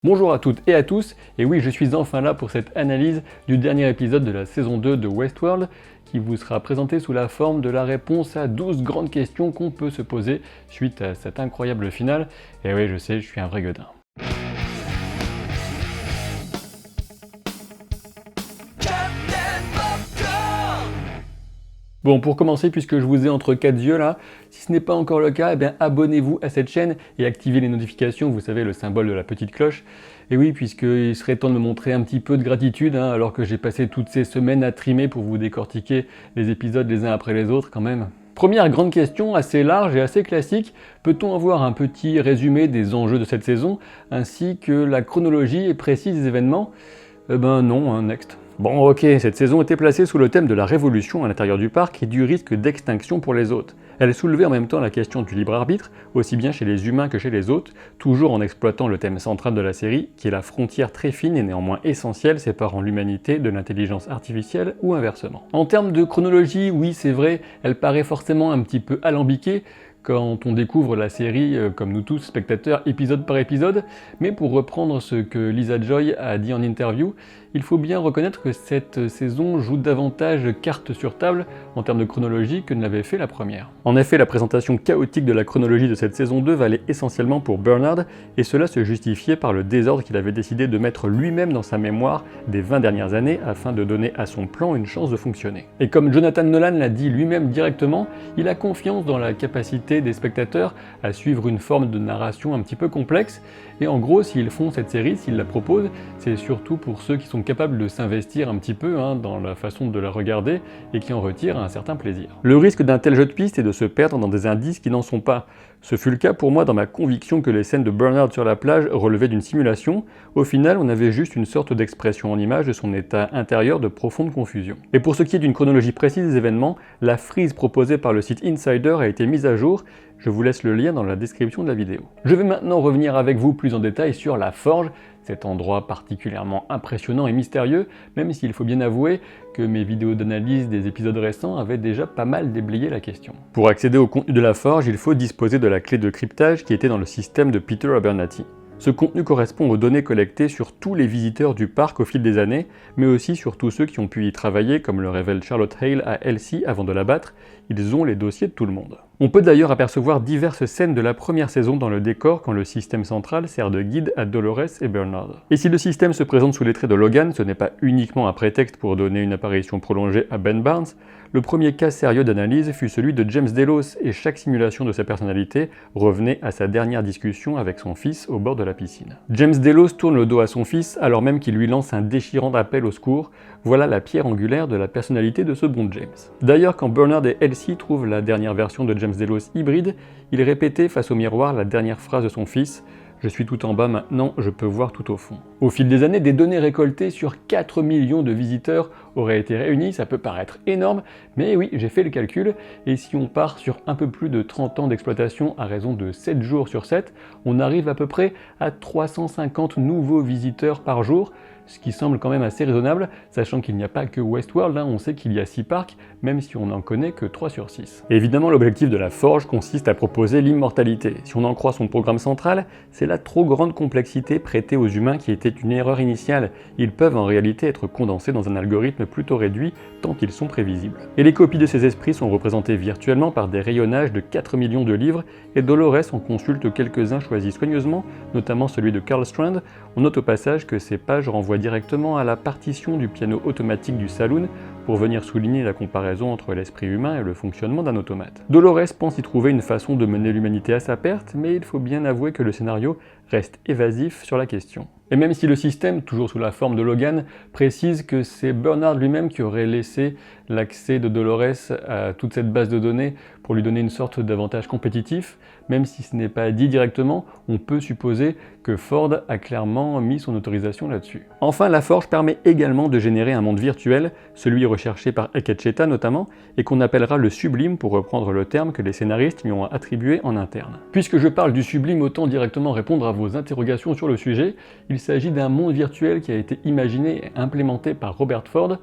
Bonjour à toutes et à tous, et oui, je suis enfin là pour cette analyse du dernier épisode de la saison 2 de Westworld, qui vous sera présenté sous la forme de la réponse à 12 grandes questions qu'on peut se poser suite à cet incroyable final. Et oui, je sais, je suis un vrai gueudin. Bon, pour commencer, puisque je vous ai entre quatre yeux là, si ce n'est pas encore le cas, eh bien abonnez-vous à cette chaîne et activez les notifications, vous savez, le symbole de la petite cloche. Et oui, puisqu'il serait temps de me montrer un petit peu de gratitude, alors que j'ai passé toutes ces semaines à trimer pour vous décortiquer les épisodes les uns après les autres quand même. Première grande question, assez large et assez classique, peut-on avoir un petit résumé des enjeux de cette saison, ainsi que la chronologie précise des événements? Eh ben non, hein, next. Bon ok, cette saison était placée sous le thème de la révolution à l'intérieur du parc et du risque d'extinction pour les hôtes. Elle soulevait en même temps la question du libre arbitre, aussi bien chez les humains que chez les hôtes, toujours en exploitant le thème central de la série, qui est la frontière très fine et néanmoins essentielle séparant l'humanité de l'intelligence artificielle ou inversement. En termes de chronologie, oui c'est vrai, elle paraît forcément un petit peu alambiquée, quand on découvre la série, comme nous tous, spectateurs, épisode par épisode, mais pour reprendre ce que Lisa Joy a dit en interview, il faut bien reconnaître que cette saison joue davantage carte sur table en termes de chronologie que ne l'avait fait la première. En effet, la présentation chaotique de la chronologie de cette saison 2 valait essentiellement pour Bernard, et cela se justifiait par le désordre qu'il avait décidé de mettre lui-même dans sa mémoire des 20 dernières années afin de donner à son plan une chance de fonctionner. Et comme Jonathan Nolan l'a dit lui-même directement, il a confiance dans la capacité des spectateurs à suivre une forme de narration un petit peu complexe, et en gros, s'ils font cette série, s'ils la proposent, c'est surtout pour ceux qui sont capables de s'investir un petit peu dans la façon de la regarder et qui en retirent un certain plaisir. Le risque d'un tel jeu de piste est de se perdre dans des indices qui n'en sont pas. Ce fut le cas pour moi dans ma conviction que les scènes de Bernard sur la plage relevaient d'une simulation. Au final, on avait juste une sorte d'expression en image de son état intérieur de profonde confusion. Et pour ce qui est d'une chronologie précise des événements, la frise proposée par le site Insider a été mise à jour. Je vous laisse le lien dans la description de la vidéo. Je vais maintenant revenir avec vous plus en détail sur la Forge, cet endroit particulièrement impressionnant et mystérieux, même s'il faut bien avouer que mes vidéos d'analyse des épisodes récents avaient déjà pas mal déblayé la question. Pour accéder au contenu de la Forge, il faut disposer de la clé de cryptage qui était dans le système de Peter Abernathy. Ce contenu correspond aux données collectées sur tous les visiteurs du parc au fil des années, mais aussi sur tous ceux qui ont pu y travailler, comme le révèle Charlotte Hale à Elsie avant de la battre. Ils ont les dossiers de tout le monde. On peut d'ailleurs apercevoir diverses scènes de la première saison dans le décor quand le système central sert de guide à Dolores et Bernard. Et si le système se présente sous les traits de Logan, ce n'est pas uniquement un prétexte pour donner une apparition prolongée à Ben Barnes. Le premier cas sérieux d'analyse fut celui de James Delos, et chaque simulation de sa personnalité revenait à sa dernière discussion avec son fils au bord de la piscine. James Delos tourne le dos à son fils alors même qu'il lui lance un déchirant appel au secours. Voilà la pierre angulaire de la personnalité de ce bon James. D'ailleurs, quand Bernard et Elsie trouvent la dernière version de James Delos hybride, il répétait face au miroir la dernière phrase de son fils: « Je suis tout en bas maintenant, je peux voir tout au fond ». Au fil des années, des données récoltées sur 4 millions de visiteurs auraient été réunies, ça peut paraître énorme, mais oui, j'ai fait le calcul, et si on part sur un peu plus de 30 ans d'exploitation à raison de 7 jours sur 7, on arrive à peu près à 350 nouveaux visiteurs par jour, ce qui semble quand même assez raisonnable, sachant qu'il n'y a pas que Westworld, on sait qu'il y a 6 parcs, même si on n'en connaît que 3 sur 6. Et évidemment, l'objectif de la Forge consiste à proposer l'immortalité. Si on en croit son programme central, c'est la trop grande complexité prêtée aux humains qui était une erreur initiale. Ils peuvent en réalité être condensés dans un algorithme plutôt réduit, tant qu'ils sont prévisibles. Et les copies de ces esprits sont représentées virtuellement par des rayonnages de 4 millions de livres, et Dolores en consulte quelques-uns choisis soigneusement, notamment celui de Karl Strand. On note au passage que ces pages renvoient directement à la partition du piano automatique du saloon pour venir souligner la comparaison entre l'esprit humain et le fonctionnement d'un automate. Dolores pense y trouver une façon de mener l'humanité à sa perte, mais il faut bien avouer que le scénario reste évasif sur la question. Et même si le système, toujours sous la forme de Logan, précise que c'est Bernard lui-même qui aurait laissé l'accès de Dolores à toute cette base de données pour lui donner une sorte d'avantage compétitif, même si ce n'est pas dit directement, on peut supposer que Ford a clairement mis son autorisation là-dessus. Enfin, la Forge permet également de générer un monde virtuel, celui recherché par Ekecheta notamment, et qu'on appellera le sublime pour reprendre le terme que les scénaristes lui ont attribué en interne. Puisque je parle du sublime, autant directement répondre à vos interrogations sur le sujet. Il s'agit d'un monde virtuel qui a été imaginé et implémenté par Robert Ford.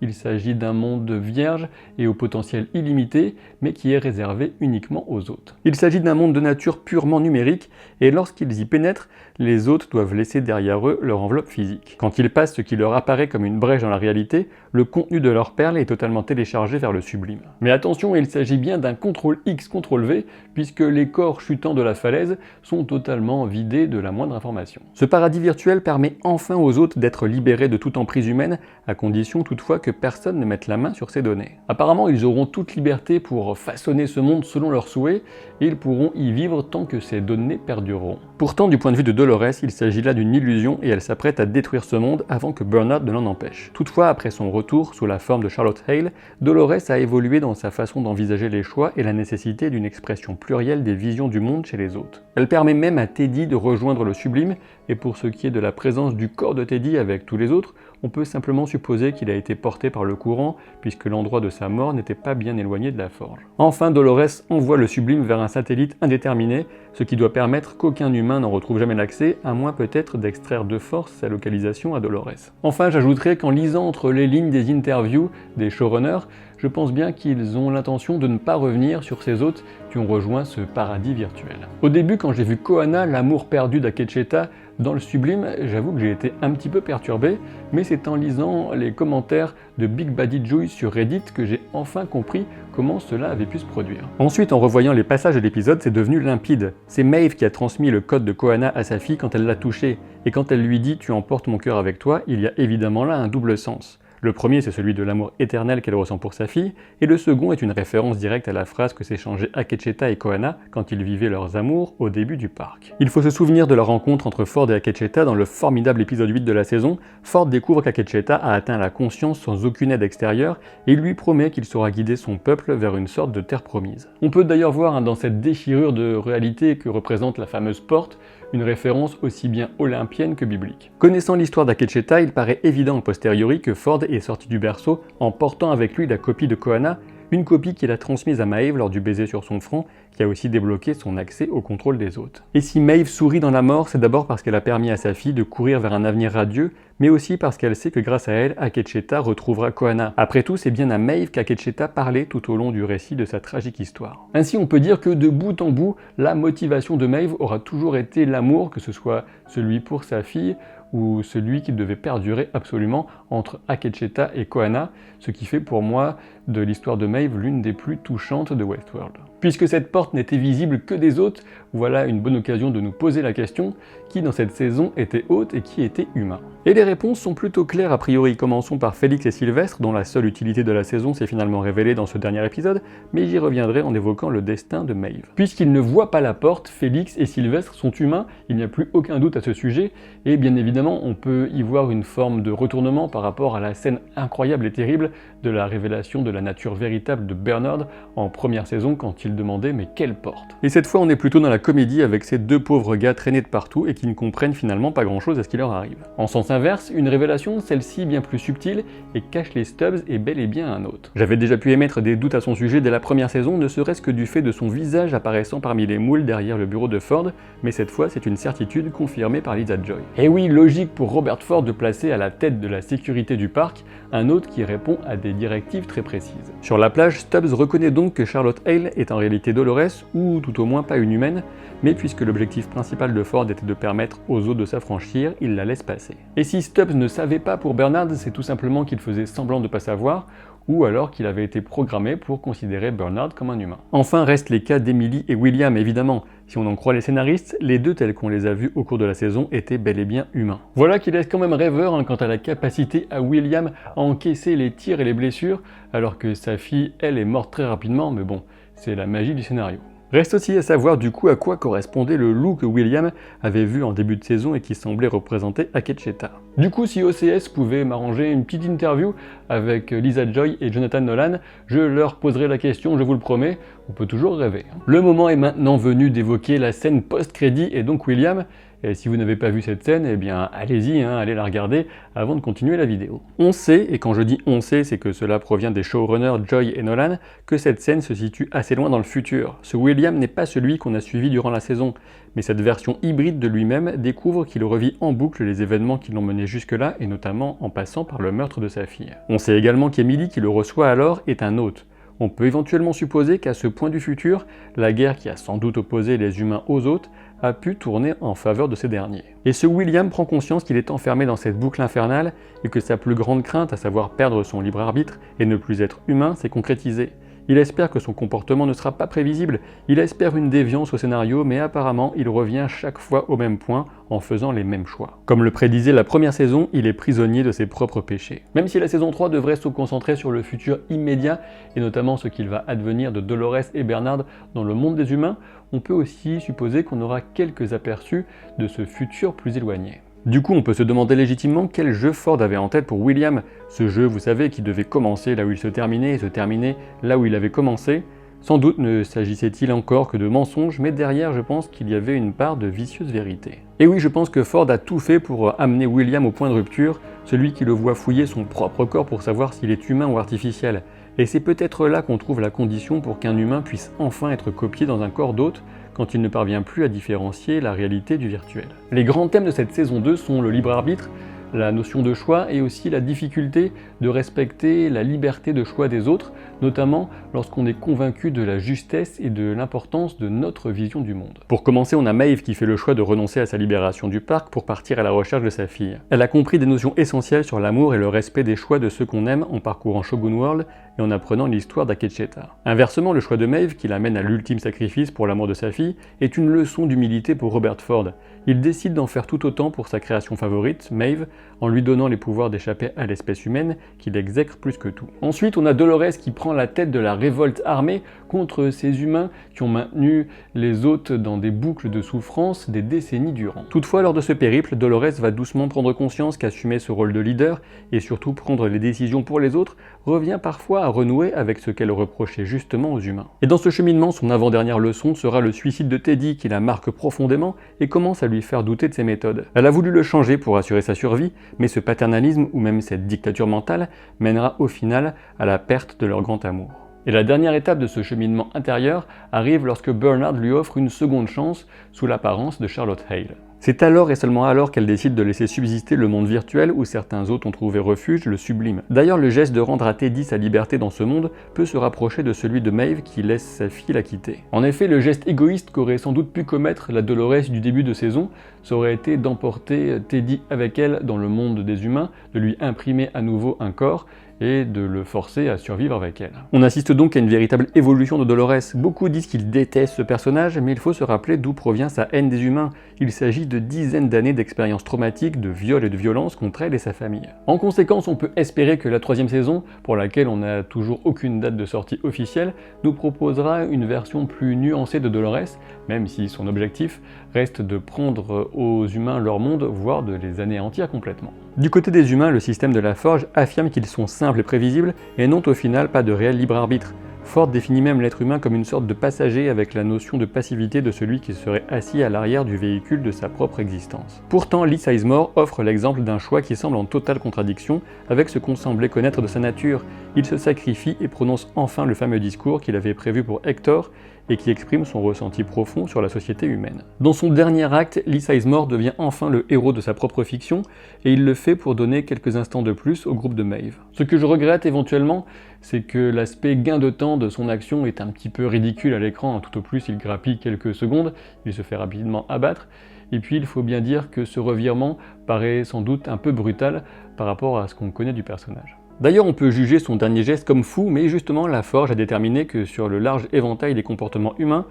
Il s'agit d'un monde vierge et au potentiel illimité, mais qui est réservé uniquement aux hôtes. Il s'agit d'un monde de nature purement numérique, et lorsqu'ils y pénètrent, les hôtes doivent laisser derrière eux leur enveloppe physique. Quand ils passent ce qui leur apparaît comme une brèche dans la réalité, le contenu de leur perle est totalement téléchargé vers le sublime. Mais attention, il s'agit bien d'un CTRL-X, CTRL-V, puisque les corps chutant de la falaise sont totalement vidés de la moindre information. Ce paradis virtuel permet enfin aux hôtes d'être libérés de toute emprise humaine, à condition toutefois que personne ne mette la main sur ces données. Apparemment, ils auront toute liberté pour façonner ce monde selon leurs souhaits, et ils pourront y vivre tant que ces données perdureront. Pourtant, du point de vue de Dolores, il s'agit là d'une illusion et elle s'apprête à détruire ce monde avant que Bernard ne l'en empêche. Toutefois, après son retour sous la forme de Charlotte Hale, Dolores a évolué dans sa façon d'envisager les choix et la nécessité d'une expression plurielle des visions du monde chez les hôtes. Elle permet même à Teddy de rejoindre le sublime, et pour ce qui est de la présence du corps de Teddy avec tous les autres, on peut simplement supposer qu'il a été porté par le courant, puisque l'endroit de sa mort n'était pas bien éloigné de la forge. Enfin, Dolores envoie le sublime vers un satellite indéterminé, ce qui doit permettre qu'aucun humain n'en retrouve jamais l'accès, à moins peut-être d'extraire de force sa localisation à Dolores. Enfin, j'ajouterai qu'en lisant entre les lignes des interviews des showrunners, je pense bien qu'ils ont l'intention de ne pas revenir sur ces hôtes qui ont rejoint ce paradis virtuel. Au début, quand j'ai vu Kohana, l'amour perdu d'Akecheta, dans le sublime, j'avoue que j'ai été un petit peu perturbé, mais c'est en lisant les commentaires de Big Baddy Joy sur Reddit que j'ai enfin compris comment cela avait pu se produire. Ensuite, en revoyant les passages de l'épisode, c'est devenu limpide. C'est Maeve qui a transmis le code de Kohana à sa fille quand elle l'a touché, et quand elle lui dit « tu emportes mon cœur avec toi », il y a évidemment là un double sens. Le premier, c'est celui de l'amour éternel qu'elle ressent pour sa fille, et le second est une référence directe à la phrase que s'échangeaient Akecheta et Kohana quand ils vivaient leurs amours au début du parc. Il faut se souvenir de la rencontre entre Ford et Akecheta dans le formidable épisode 8 de la saison. Ford découvre qu'Akecheta a atteint la conscience sans aucune aide extérieure, et il lui promet qu'il saura guider son peuple vers une sorte de terre promise. On peut d'ailleurs voir dans cette déchirure de réalité que représente la fameuse porte, une référence aussi bien olympienne que biblique. Connaissant l'histoire d'Akecheta, il paraît évident a posteriori que Ford est sorti du berceau en portant avec lui la copie de Kohana, une copie qu'il a transmise à Maeve lors du baiser sur son front, qui a aussi débloqué son accès au contrôle des hôtes. Et si Maeve sourit dans la mort, c'est d'abord parce qu'elle a permis à sa fille de courir vers un avenir radieux, mais aussi parce qu'elle sait que grâce à elle, Akecheta retrouvera Kohana. Après tout, c'est bien à Maeve qu'Akecheta parlait tout au long du récit de sa tragique histoire. Ainsi, on peut dire que de bout en bout, la motivation de Maeve aura toujours été l'amour, que ce soit celui pour sa fille, ou celui qui devait perdurer absolument entre Akecheta et Kohana, ce qui fait pour moi de l'histoire de Maeve l'une des plus touchantes de Westworld. Puisque cette porte n'était visible que des hôtes, voilà une bonne occasion de nous poser la question, qui dans cette saison était hôte et qui était humain? Et les réponses sont plutôt claires a priori. Commençons par Félix et Sylvestre, dont la seule utilité de la saison s'est finalement révélée dans ce dernier épisode, mais j'y reviendrai en évoquant le destin de Maeve. Puisqu'ils ne voient pas la porte, Félix et Sylvestre sont humains, il n'y a plus aucun doute à ce sujet, et bien évidemment on peut y voir une forme de retournement par rapport à la scène incroyable et terrible de la révélation de la nature véritable de Bernard en première saison quand il demandait mais quelle porte? Et cette fois on est plutôt dans la comédie avec ces deux pauvres gars traînés de partout et qui ne comprennent finalement pas grand chose à ce qui leur arrive. En sens inverse, une révélation, celle-ci bien plus subtile et cache les Stubbs est bel et bien un autre. J'avais déjà pu émettre des doutes à son sujet dès la première saison, ne serait-ce que du fait de son visage apparaissant parmi les moules derrière le bureau de Ford, mais cette fois c'est une certitude confirmée par Lisa Joy. Et oui, logique pour Robert Ford de placer à la tête de la sécurité du parc un hôte qui répond à des directives très précises. Sur la plage, Stubbs reconnaît donc que Charlotte Hale est en réalité Dolores, ou tout au moins pas une humaine, mais puisque l'objectif principal de Ford était de permettre aux hôtes de s'affranchir, il la laisse passer. Et si Stubbs ne savait pas pour Bernard, c'est tout simplement qu'il faisait semblant de pas savoir, ou alors qu'il avait été programmé pour considérer Bernard comme un humain. Enfin restent les cas d'Emily et William évidemment. Si on en croit les scénaristes, les deux tels qu'on les a vus au cours de la saison étaient bel et bien humains. Voilà qui laisse quand même rêveur quant à la capacité à William à encaisser les tirs et les blessures, alors que sa fille, elle, est morte très rapidement, mais bon, c'est la magie du scénario. Reste aussi à savoir du coup à quoi correspondait le loup que William avait vu en début de saison et qui semblait représenter Akecheta. Du coup, si OCS pouvait m'arranger une petite interview avec Lisa Joy et Jonathan Nolan, je leur poserai la question, je vous le promets, on peut toujours rêver. Le moment est maintenant venu d'évoquer la scène post-crédit et donc William. Et si vous n'avez pas vu cette scène, eh bien allez-y, allez la regarder avant de continuer la vidéo. On sait, et quand je dis on sait, c'est que cela provient des showrunners Joy et Nolan, que cette scène se situe assez loin dans le futur. Ce William n'est pas celui qu'on a suivi durant la saison, mais cette version hybride de lui-même découvre qu'il revit en boucle les événements qui l'ont mené jusque-là, et notamment en passant par le meurtre de sa fille. On sait également qu'Emily, qui le reçoit alors, est un hôte. On peut éventuellement supposer qu'à ce point du futur, la guerre qui a sans doute opposé les humains aux hôtes a pu tourner en faveur de ces derniers. Et ce William prend conscience qu'il est enfermé dans cette boucle infernale et que sa plus grande crainte, à savoir perdre son libre arbitre et ne plus être humain, s'est concrétisée. Il espère que son comportement ne sera pas prévisible, il espère une déviance au scénario, mais apparemment il revient chaque fois au même point en faisant les mêmes choix. Comme le prédisait la première saison, il est prisonnier de ses propres péchés. Même si la saison 3 devrait se concentrer sur le futur immédiat, et notamment ce qu'il va advenir de Dolores et Bernard dans le monde des humains, on peut aussi supposer qu'on aura quelques aperçus de ce futur plus éloigné. Du coup, on peut se demander légitimement quel jeu Ford avait en tête pour William, ce jeu, vous savez, qui devait commencer là où il se terminait et se terminer là où il avait commencé. Sans doute ne s'agissait-il encore que de mensonges, mais derrière, je pense qu'il y avait une part de vicieuse vérité. Et oui, je pense que Ford a tout fait pour amener William au point de rupture, celui qui le voit fouiller son propre corps pour savoir s'il est humain ou artificiel. Et c'est peut-être là qu'on trouve la condition pour qu'un humain puisse enfin être copié dans un corps d'autre, quand il ne parvient plus à différencier la réalité du virtuel. Les grands thèmes de cette saison 2 sont le libre arbitre, la notion de choix et aussi la difficulté de respecter la liberté de choix des autres, notamment lorsqu'on est convaincu de la justesse et de l'importance de notre vision du monde. Pour commencer, on a Maeve qui fait le choix de renoncer à sa libération du parc pour partir à la recherche de sa fille. Elle a compris des notions essentielles sur l'amour et le respect des choix de ceux qu'on aime en parcourant Shogun World et en apprenant l'histoire d'Akecheta. Inversement, le choix de Maeve, qui l'amène à l'ultime sacrifice pour l'amour de sa fille, est une leçon d'humilité pour Robert Ford. Il décide d'en faire tout autant pour sa création favorite, Maeve, en lui donnant les pouvoirs d'échapper à l'espèce humaine qu'il exècre plus que tout. Ensuite, on a Dolores qui prend la tête de la révolte armée contre ces humains qui ont maintenu les hôtes dans des boucles de souffrance des décennies durant. Toutefois, lors de ce périple, Dolores va doucement prendre conscience qu'assumer ce rôle de leader et surtout prendre les décisions pour les autres revient parfois à renouer avec ce qu'elle reprochait justement aux humains. Et dans ce cheminement, son avant-dernière leçon sera le suicide de Teddy qui la marque profondément et commence à lui faire douter de ses méthodes. Elle a voulu le changer pour assurer sa survie, mais ce paternalisme ou même cette dictature mentale mènera au final à la perte de leur grand amour. Et la dernière étape de ce cheminement intérieur arrive lorsque Bernard lui offre une seconde chance sous l'apparence de Charlotte Hale. C'est alors et seulement alors qu'elle décide de laisser subsister le monde virtuel où certains autres ont trouvé refuge, le sublime. D'ailleurs, le geste de rendre à Teddy sa liberté dans ce monde peut se rapprocher de celui de Maeve qui laisse sa fille la quitter. En effet, le geste égoïste qu'aurait sans doute pu commettre la Dolores du début de saison, ça aurait été d'emporter Teddy avec elle dans le monde des humains, de lui imprimer à nouveau un corps, et de le forcer à survivre avec elle. On assiste donc à une véritable évolution de Dolores. Beaucoup disent qu'ils détestent ce personnage, mais il faut se rappeler d'où provient sa haine des humains. Il s'agit de dizaines d'années d'expériences traumatiques, de viols et de violences contre elle et sa famille. En conséquence, on peut espérer que la troisième saison, pour laquelle on n'a toujours aucune date de sortie officielle, nous proposera une version plus nuancée de Dolores, même si son objectif reste de prendre aux humains leur monde, voire de les anéantir complètement. Du côté des humains, le système de la Forge affirme qu'ils sont simples et prévisibles et n'ont au final pas de réel libre arbitre. Ford définit même l'être humain comme une sorte de passager avec la notion de passivité de celui qui serait assis à l'arrière du véhicule de sa propre existence. Pourtant, Lee Sizemore offre l'exemple d'un choix qui semble en totale contradiction avec ce qu'on semblait connaître de sa nature. Il se sacrifie et prononce enfin le fameux discours qu'il avait prévu pour Hector et qui exprime son ressenti profond sur la société humaine. Dans son dernier acte, Lee Sizemore devient enfin le héros de sa propre fiction, et il le fait pour donner quelques instants de plus au groupe de Maeve. Ce que je regrette éventuellement, c'est que l'aspect gain de temps de son action est un petit peu ridicule à l'écran, tout au plus il grappille quelques secondes, il se fait rapidement abattre, et puis il faut bien dire que ce revirement paraît sans doute un peu brutal par rapport à ce qu'on connaît du personnage. D'ailleurs, on peut juger son dernier geste comme fou, mais justement la Forge a déterminé que sur le large éventail des comportements humains,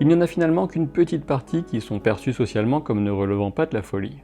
il n'y en a finalement qu'une petite partie qui sont perçus socialement comme ne relevant pas de la folie.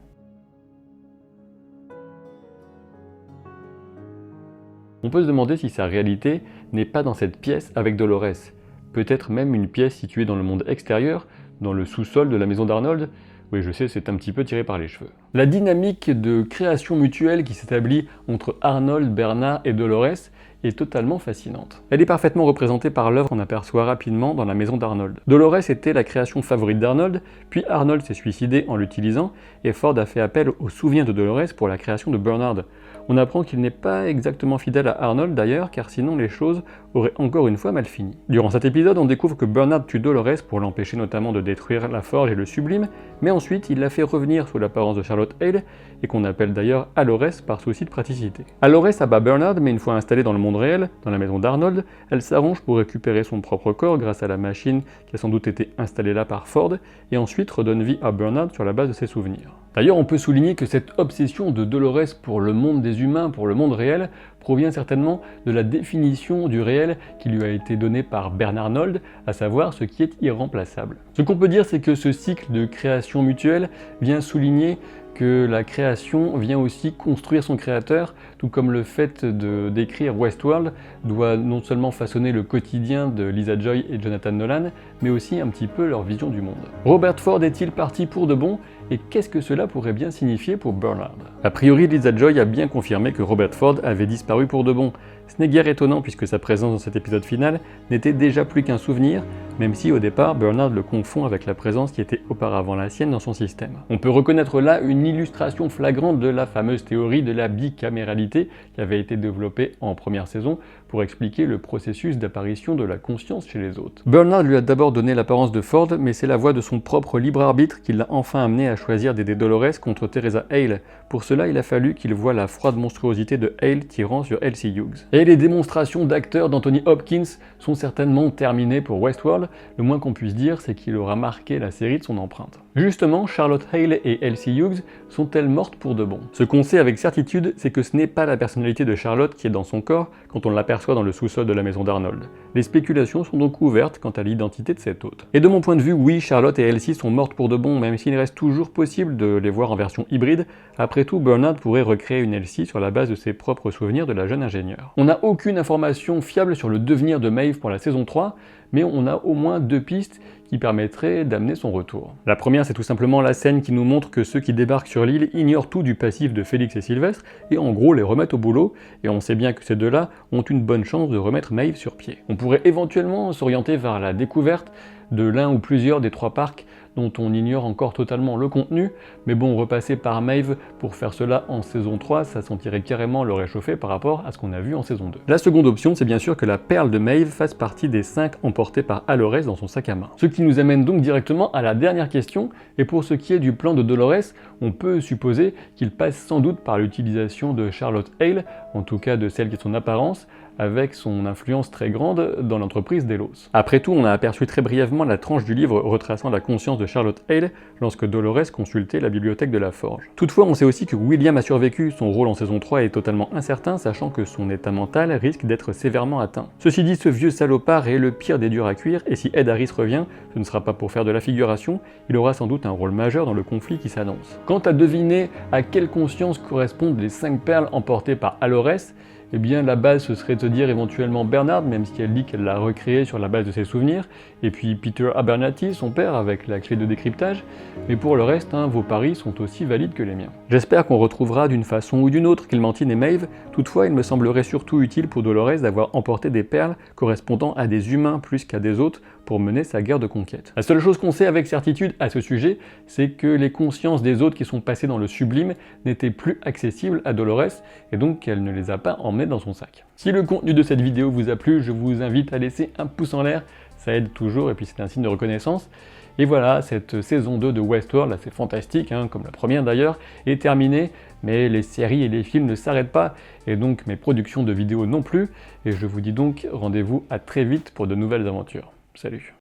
On peut se demander si sa réalité n'est pas dans cette pièce avec Dolores, peut-être même une pièce située dans le monde extérieur, dans le sous-sol de la maison d'Arnold. Oui, je sais, c'est un petit peu tiré par les cheveux. La dynamique de création mutuelle qui s'établit entre Arnold, Bernard et Dolores est totalement fascinante. Elle est parfaitement représentée par l'œuvre qu'on aperçoit rapidement dans la maison d'Arnold. Dolores était la création favorite d'Arnold, puis Arnold s'est suicidé en l'utilisant, et Ford a fait appel aux souvenirs de Dolores pour la création de Bernard. On apprend qu'il n'est pas exactement fidèle à Arnold d'ailleurs, car sinon les choses auraient encore une fois mal fini. Durant cet épisode, on découvre que Bernard tue Dolores pour l'empêcher notamment de détruire la Forge et le Sublime, mais ensuite il la fait revenir sous l'apparence de Charlotte Hale, et qu'on appelle d'ailleurs Alores par souci de praticité. Alores abat Bernard, mais une fois installé dans le monde monde réel, dans la maison d'Arnold, elle s'arrange pour récupérer son propre corps grâce à la machine qui a sans doute été installée là par Ford, et ensuite redonne vie à Bernard sur la base de ses souvenirs. D'ailleurs, on peut souligner que cette obsession de Dolores pour le monde des humains, pour le monde réel, provient certainement de la définition du réel qui lui a été donnée par Bernard Arnold, à savoir ce qui est irremplaçable. Ce qu'on peut dire, c'est que ce cycle de création mutuelle vient souligner que la création vient aussi construire son créateur, tout comme le fait d'écrire Westworld doit non seulement façonner le quotidien de Lisa Joy et Jonathan Nolan, mais aussi un petit peu leur vision du monde. Robert Ford est-il parti pour de bon? Et qu'est-ce que cela pourrait bien signifier pour Bernard? A priori, Lisa Joy a bien confirmé que Robert Ford avait disparu pour de bon. Ce n'est guère étonnant puisque sa présence dans cet épisode final n'était déjà plus qu'un souvenir, même si au départ Bernard le confond avec la présence qui était auparavant la sienne dans son système. On peut reconnaître là une illustration flagrante de la fameuse théorie de la bicaméralité qui avait été développée en première saison pour expliquer le processus d'apparition de la conscience chez les autres. Bernard lui a d'abord donné l'apparence de Ford, mais c'est la voix de son propre libre arbitre qui l'a enfin amené à choisir d'aider Dolores contre Teresa Hale. Pour cela, il a fallu qu'il voie la froide monstruosité de Hale tirant sur Elsie Hughes. Et les démonstrations d'acteurs d'Anthony Hopkins sont certainement terminées pour Westworld. Le moins qu'on puisse dire, c'est qu'il aura marqué la série de son empreinte. Justement, Charlotte Hale et Elsie Hughes sont-elles mortes pour de bon? Ce qu'on sait avec certitude, c'est que ce n'est pas la personnalité de Charlotte qui est dans son corps quand on l'aperçoit dans le sous-sol de la maison d'Arnold. Les spéculations sont donc ouvertes quant à l'identité de cet hôte. Et de mon point de vue, oui, Charlotte et Elsie sont mortes pour de bon, même s'il reste toujours possible de les voir en version hybride. Après tout, Bernard pourrait recréer une Elsie sur la base de ses propres souvenirs de la jeune ingénieure. On n'a aucune information fiable sur le devenir de Maeve pour la saison 3, mais on a au moins deux pistes qui permettraient d'amener son retour. La première, c'est tout simplement la scène qui nous montre que ceux qui débarquent sur l'île ignorent tout du passif de Félix et Sylvestre et en gros les remettent au boulot, et on sait bien que ces deux-là ont une bonne chance de remettre Maeve sur pied. On pourrait éventuellement s'orienter vers la découverte de l'un ou plusieurs des trois parcs dont on ignore encore totalement le contenu, mais bon, repasser par Maeve pour faire cela en saison 3, ça sentirait carrément le réchauffer par rapport à ce qu'on a vu en saison 2. La seconde option, c'est bien sûr que la perle de Maeve fasse partie des 5 emportés par Allores dans son sac à main. Ce qui nous amène donc directement à la dernière question, et pour ce qui est du plan de Dolores, on peut supposer qu'il passe sans doute par l'utilisation de Charlotte Hale, en tout cas de celle qui est son apparence, avec son influence très grande dans l'entreprise Delos. Après tout, on a aperçu très brièvement la tranche du livre retraçant la conscience de Charlotte Hale lorsque Dolores consultait la bibliothèque de la Forge. Toutefois, on sait aussi que William a survécu, son rôle en saison 3 est totalement incertain, sachant que son état mental risque d'être sévèrement atteint. Ceci dit, ce vieux salopard est le pire des durs à cuire, et si Ed Harris revient, ce ne sera pas pour faire de la figuration, il aura sans doute un rôle majeur dans le conflit qui s'annonce. Quant à deviner à quelle conscience correspondent les 5 perles emportées par Allores, eh bien la base ce serait de se dire éventuellement Bernard, même si elle dit qu'elle l'a recréé sur la base de ses souvenirs, et puis Peter Abernathy, son père, avec la clé de décryptage, mais pour le reste, vos paris sont aussi valides que les miens. J'espère qu'on retrouvera d'une façon ou d'une autre Clémentine et Maeve, toutefois il me semblerait surtout utile pour Dolores d'avoir emporté des perles correspondant à des humains plus qu'à des autres pour mener sa guerre de conquête. La seule chose qu'on sait avec certitude à ce sujet, c'est que les consciences des autres qui sont passées dans le sublime n'étaient plus accessibles à Dolores, et donc qu'elle ne les a pas emmenées dans son sac. Si le contenu de cette vidéo vous a plu, je vous invite à laisser un pouce en l'air, ça aide toujours et puis c'est un signe de reconnaissance. Et voilà, cette saison 2 de Westworld, assez fantastique, comme la première d'ailleurs, est terminée, mais les séries et les films ne s'arrêtent pas, et donc mes productions de vidéos non plus, et je vous dis donc rendez-vous à très vite pour de nouvelles aventures. Salut!